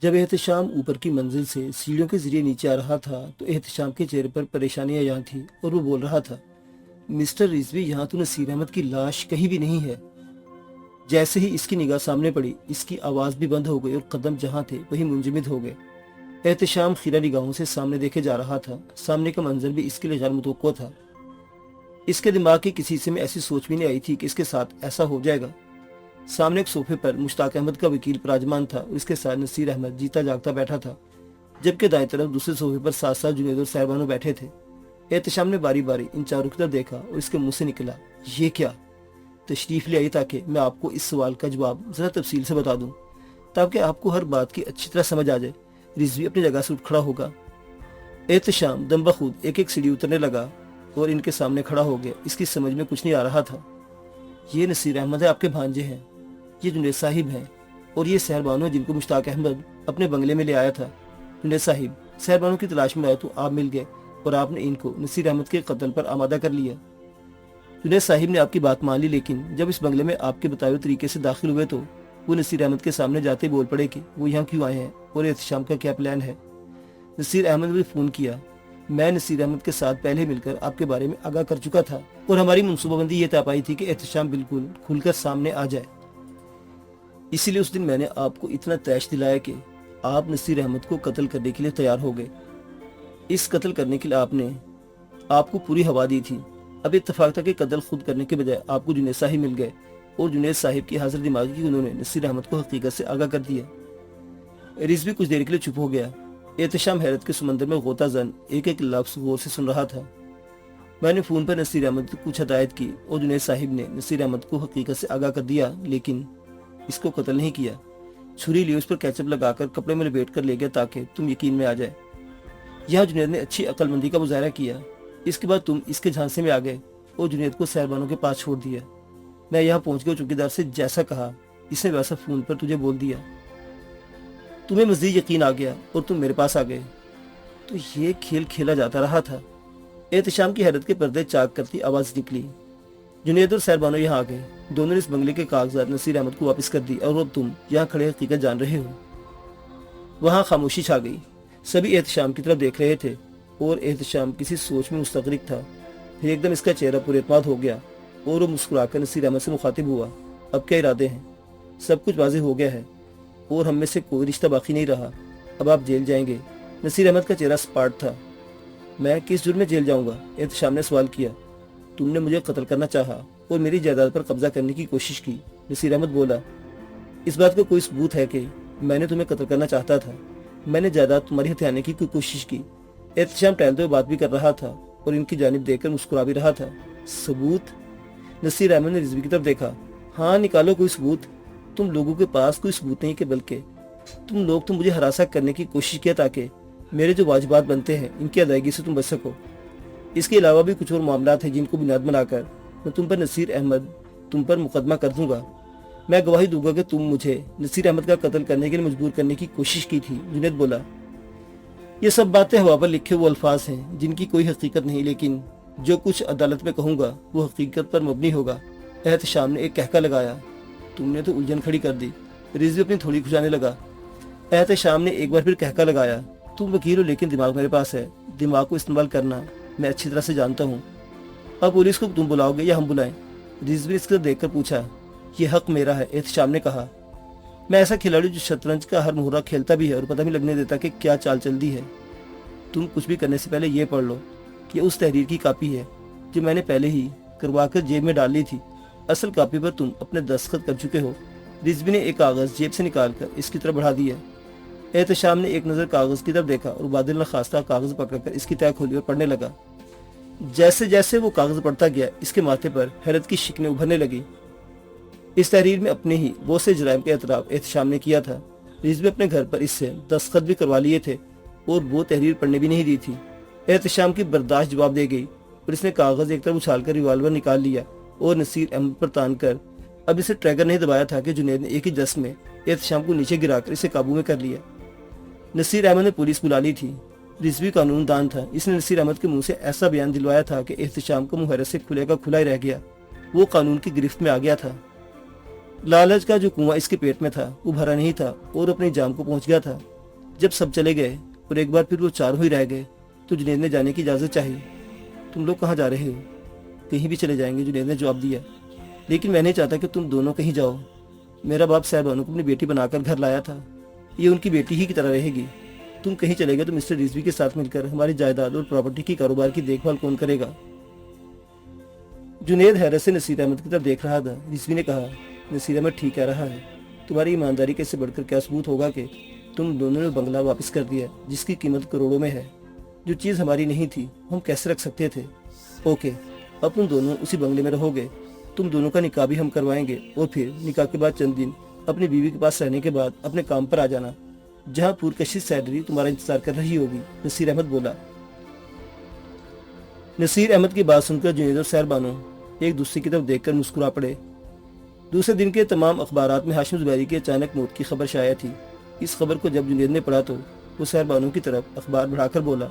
जब एहतशाम ऊपर की मंजिल से सीढ़ियों के जरिए नीचे आ रहा था तो एहतशाम के चेहरे पर परेशानियां यहाँ थी और वो बोल रहा था, मिस्टर रिजवी, यहाँ तो नसीर अहमद की लाश कहीं भी नहीं है। जैसे ही इसकी निगाह सामने पड़ी, इसकी आवाज भी बंद हो गई और कदम जहाँ थे वही मुंजमद हो गए। एहतशाम खीरा निगाहों से सामने देखे जा रहा था। सामने का मंजर भी इसके लिए गैर मुतवक्को था। इसके दिमाग के किसी हिस्से में ऐसी सोच भी नहीं आई थी कि इसके साथ ऐसा हो जाएगा। सामने एक सोफे पर मुश्ताक अहमद का वकील पराजमान था और इसके साथ नसीर अहमद जीता जागता बैठा था, जबकि दाएं तरफ दूसरे सोफे पर साथ साथ जुनैद और साहबानो बैठे थे। एहतशाम ने बारी बारी इन चारों की तरफ देखा और इसके मुंह से निकला, ये क्या? तशरीफ ले आई ताकि मैं आपको इस सवाल का जवाब जरा तफसील से बता दूं, ताकि आपको हर बात की अच्छी तरह समझ आ जाए। रिजवी अपनी जगह से उठ खड़ा होगा। एहतशाम दम बखुद एक एक सीढ़ी उतरने लगा और इनके सामने खड़ा हो गया। इसकी समझ में कुछ नहीं आ रहा था। ये नसीर अहमद है, आपके भांजे हैं, ये जुनैद साहिब हैं और ये सहरबानो है जिनको मुश्ताक अहमद अपने बंगले में ले आया था। जुनैद साहिब, सहरबानो की तलाश में आया तो आप मिल गए और आपने इनको नसीर अहमद के कत्ल पर आमादा कर लिया। जुनैद साहिब ने आपकी बात मान ली, लेकिन जब इस बंगले में आपके बताए हुए तरीके से दाखिल हुए तो वो नसीर अहमद के सामने जाते बोल पड़े कि वो यहाँ क्यों आए हैं और एहतशाम का क्या प्लान है। नसीर अहमद ने फोन किया। मैं नसीर अहमद के साथ पहले मिलकर आपके बारे में आगाह कर चुका था और हमारी मनसूबाबंदी ये तय पाई थी कि एहतशाम बिल्कुल खुलकर सामने आ जाए। इसीलिए उस दिन मैंने आपको इतना तैश दिलाया कि आप नसीर अहमद को कत्ल करने के लिए तैयार हो गए। इस कत्ल करने के लिए आपको पूरी हवा दी थी। अब इत्तेफाक था कि कत्ल खुद करने के बजाय आपको जुनैद साहिब मिल गए और जुनैद साहिब की हाजिर दिमागी की उन्होंने नसीर अहमद को हकीकत से आगाह कर दिया। रिजवी कुछ देर के लिए चुप हो गया। एहतशाम हैरत के समंदर में गोता जन एक एक लफ्ज गौर से सुन रहा था। मैंने फोन पर नसीर अहमद को कुछ हदायत की और जुनैद साहिब ने नसीर अहमद को हकीकत से आगाह कर दिया, लेकिन इसको कत्ल नहीं किया। छुरी ली, उस पर केचप लगाकर कपड़े में लपेट कर ले गया ताकि तुम यकीन में आ जाए। यहाँ जुनैद ने अच्छी अक्लमंदी का मुजाहरा किया। इसके बाद तुम इसके झांसे में आ गए और जुनैद को सहरबानों के पास छोड़ दिया। मैं यहाँ पहुंच गया, चौकीदार से जैसा कहा इसने वैसा फोन पर तुझे बोल दिया। तुम्हें मजीद यकीन आ गया और तुम मेरे पास आ गए। तो ये खेल खेला जाता रहा था। एहतशाम की हैरत के पर्दे चाक करती आवाज निकली। जुनैद और सहरबानो यहाँ आ गए। दोनों ने इस बंगले के कागजात नसीर अहमद को वापस कर दी और अब तुम यहाँ खड़े हकीकत जान रहे हो। वहां खामोशी छा गई। सभी एहतशाम की तरफ देख रहे थे और एहतशाम किसी सोच में मुस्तगरिक था। फिर एकदम इसका चेहरा पुरेतमाद हो गया और वो मुस्कुराकर नसीर अहमद से मुखातिब हुआ। अब क्या इरादे हैं? सब कुछ वाज़ेह हो गया है और हम में से कोई रिश्ता बाकी नहीं रहा। अब आप जेल जाएंगे। नसीर अहमद का चेहरा सपाट था। मैं किस जुर्म में जेल जाऊंगा? एहतशाम ने सवाल किया। तुमने मुझे कत्ल करना चाहा और मेरी जायदाद पर कब्जा करने की कोशिश की। नसीर अहमद बोला। इस बात का कोई सबूत है कि मैंने तुम्हें कत्ल करना चाहता था? मैंने जायदाद तुम्हारी हथियाने की कोई कोशिश की। एहतशाम टहलते हुए बात भी कर रहा था और इनकी जानिब देखकर मुस्कुरा भी रहा था। सबूत? नसीर अहमद ने रिजवी की तरफ देखा। हाँ, निकालो कोई सबूत। तुम लोगों के पास कोई सबूत नहीं कि बल्कि तुम लोग तो मुझे हरासा करने की कोशिश किया ताकि मेरे जो वाजिबात बनते हैं इनकी अदायगी से तुम बच सको। इसके अलावा भी कुछ और मामलात हैं जिनको बुनियाद बनाकर मैं तुम पर नसीर अहमद तुम पर मुकदमा कर दूंगा। मैं गवाही दूंगा कि तुम मुझे नसीर अहमद का कत्ल करने के लिए मजबूर करने की कोशिश की थी। जुनैद बोला। ये सब बातें हवा पर लिखे हुए अल्फाज हैं जिनकी कोई हकीकत नहीं, लेकिन जो कुछ अदालत में कहूंगा वो हकीकत पर मबनी होगा। एहतशाम ने एक कहका लगाया। तुमने तो उलझन खड़ी कर दी। रिजवी अपनी थोड़ी खुजाने लगा। एहतशाम ने एक बार फिर कहका लगाया। तुम वकील हो लेकिन दिमाग मेरे पास है। दिमाग को इस्तेमाल करना मैं अच्छी तरह से जानता हूँ। अब पुलिस को तुम बुलाओगे या हम बुलाएं? रिजवी ने इसकी तरफ देखकर पूछा। ये हक मेरा है, एहतशाम ने कहा। मैं ऐसा खिलाड़ी जो शतरंज का हर मुहर्रा खेलता भी है और पता भी लगने देता कि क्या चाल चलती है। तुम कुछ भी करने से पहले ये पढ़ लो कि उस तहरीर की कापी है जो मैंने पहले ही करवाकर जेब में डाल ली थी। असल कापी पर तुम अपने दस्तखत कर चुके हो। रिजवी ने एक कागज जेब से निकालकर इसकी तरफ बढ़ा दिया। एहतशाम ने एक नजर कागज की तरफ देखा और बादल ने खास्ता कागज पकड़कर इसकी तह खोली और पढ़ने लगा। जैसे जैसे वो कागज पढ़ता गया, इसके माथे पर हैरत की शिकनें उभरने लगी। इस तहरीर में अपने ही वो से जराइम के एतराफ एहतशाम ने किया था। रिजवी अपने घर पर इससे दस्तखत भी करवा लिए थे और वो तहरीर पढ़ने भी नहीं दी थी। एहतशाम की बर्दाश्त जवाब दे गई और इसने कागज एक तरफ उछालकर रिवाल्वर निकाल लिया और नसीर अहमद पर तान कर अब इसे ट्रैगर नहीं दबाया था कि जुनैद ने एक ही जश्न में एहतशाम को नीचे गिराकर इसे काबू में कर लिया। नसीर अहमद ने पुलिस बुला ली थी। रिजवी कानूनदान था। इसने नसीर अहमद के मुंह से ऐसा बयान दिलवाया था कि एहतशाम का मुंह हैरत से खुले का खुला ही रह गया। वो कानून की गिरफ्त में आ गया था। लालच का जो कुआं इसके पेट में था वो भरा नहीं था और अपनी जान को पहुंच गया था। जब सब चले गए और एक बार फिर वो चारों ही रह गए तो जुनैद ने जाने की इजाज़त चाही। तुम लोग कहाँ जा रहे हो? कहीं भी चले जाएंगे, जुनैद ने जवाब दिया, लेकिन मैं नहीं चाहता कि तुम दोनों कहीं जाओ। मेरा बाप साहब बानो को अपनी बेटी बनाकर घर लाया था, ये उनकी बेटी ही की तरह रहेगी। तुम कहीं चले गए तो मिस्टर रिजवी के साथ मिलकर हमारी जायदाद और प्रॉपर्टी की कारोबार की देखभाल कौन करेगा? जुनैद हैरत से नसीर अहमद की तरफ देख रहा था। रिजवी ने कहा, नसीर अहमद ठीक कह रहा है, तुम्हारी ईमानदारी के इससे बढ़कर क्या सबूत होगा कि तुम दोनों ने बंगला वापस कर दिया जिसकी कीमत करोड़ों में है। जो चीज़ हमारी नहीं थी हम कैसे रख सकते थे? ओके, अब तुम दोनों उसी बंगले में रहोगे। तुम दोनों का निकाह भी हम करवाएंगे और फिर निकाह के बाद चंद दिन अपनी बीवी के पास रहने के बाद अपने काम पर आ जाना, जहाँ पुरकशिश सैलरी तुम्हारा इंतजार कर रही होगी, नसीर अहमद बोला। नसीर अहमद की बात सुनकर जुनैद और सैर बानो एक दूसरे की तरफ देखकर मुस्कुरा पड़े। दूसरे दिन के तमाम अखबारात में हाशिम ज़ुबैरी की अचानक मौत की खबर शाया थी। इस खबर को जब जुनैद ने पढ़ा तो वो सैर बानो की तरफ अखबार बढ़ाकर बोला,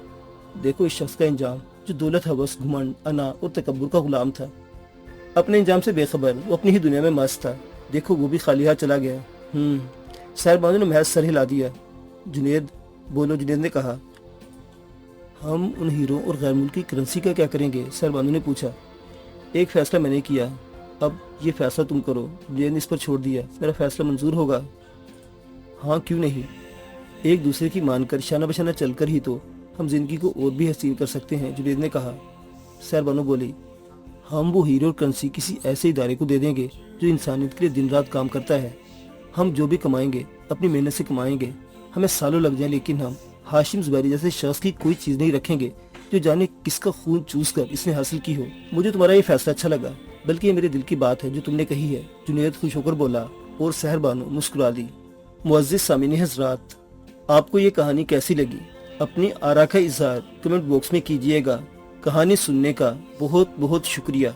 देखो इस शख्स का इंजाम जो दौलत, हवस, घुमंड, अना और तकब्बुर का गुलाम था। अपने इंजाम से बेखबर वो अपनी ही दुनिया में मस्त था। देखो वो भी खाली हाथ चला गया। सैर बानो ने महज सर हिला दिया। जुनैद बोलो, जुनैद ने कहा। हम उन हीरो और गैर मुल्की करेंसी का क्या करेंगे? सैर बानो ने पूछा। एक फैसला मैंने किया, अब ये फैसला तुम करो। जुनैद ने इस पर छोड़ दिया। मेरा फैसला मंजूर होगा? हाँ, क्यों नहीं। एक दूसरे की मानकर शाना बशाना चलकर ही तो हम जिंदगी को और भी हसीन कर सकते हैं, जुनैद ने कहा। सैर बानो बोली, हम वो हीरो और करेंसी किसी ऐसे इदारे को दे देंगे जो इंसानियत के लिए दिन रात काम करता है। हम जो भी कमाएंगे अपनी मेहनत से कमाएंगे, हमें सालों लग जाए, लेकिन हम हाशिम ज़ुबैरी जैसे शख्स की कोई चीज़ नहीं रखेंगे जो जाने किसका खून चूस कर इसने हासिल की हो। मुझे तुम्हारा ये फैसला अच्छा लगा, बल्कि ये मेरे दिल की बात है जो तुमने कही है, जुनैद खुश होकर बोला और सहर बानो मुस्कुरा दी। मुअज़्ज़िज़ सामीन हज़रात, आपको ये कहानी कैसी लगी? अपनी आरा का इज़हार कमेंट बॉक्स में कीजिएगा। कहानी सुनने का बहुत बहुत शुक्रिया।